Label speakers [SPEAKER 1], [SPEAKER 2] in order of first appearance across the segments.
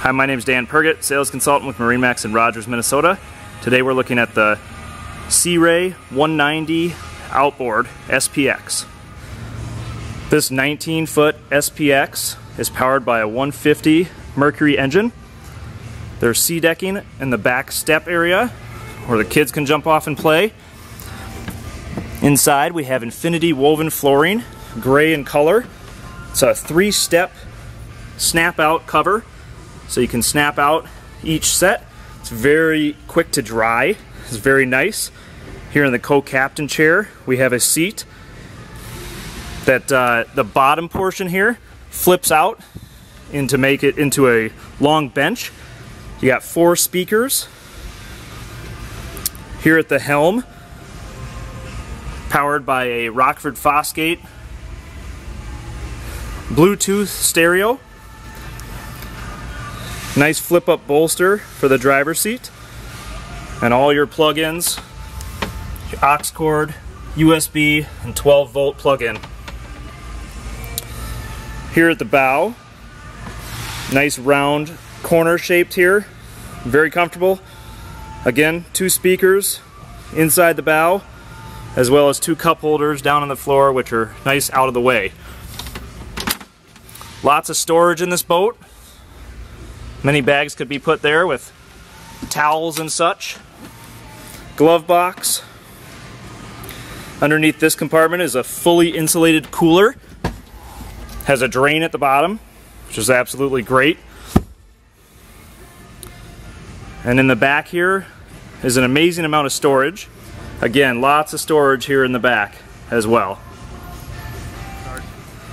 [SPEAKER 1] Hi, my name is Dan Pergett, sales consultant with MarineMax in Rogers, Minnesota. Today we're looking at the Sea Ray 190 Outboard SPX. This 19-foot SPX is powered by a 150 Mercury engine. There's sea decking in the back step area where the kids can jump off and play. Inside we have infinity woven flooring, gray in color. It's a 3-step snap out cover, so you can snap out each set. It's very quick to dry. It's very nice. Here in the co-captain chair we have a seat that the bottom portion here flips out to make it into a long bench. You got 4 speakers. Here at the helm, powered by a Rockford Fosgate Bluetooth stereo. Nice flip-up bolster for the driver's seat. And all your plug-ins, aux cord, USB, and 12-volt plug-in. Here at the bow, nice round corner shaped here, very comfortable. Again, 2 speakers inside the bow, as well as 2 cup holders down on the floor, which are nice out of the way. Lots of storage in this boat. Many bags could be put there with towels and such. Glove box. Underneath this compartment is a fully insulated cooler. Has a drain at the bottom, which is absolutely great. And in the back here is an amazing amount of storage. Again, lots of storage here in the back as well.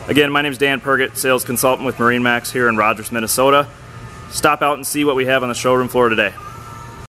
[SPEAKER 1] Again, my name is Dan Pergett, sales consultant with MarineMax here in Rogers, Minnesota. Stop out and see what we have on the showroom floor today.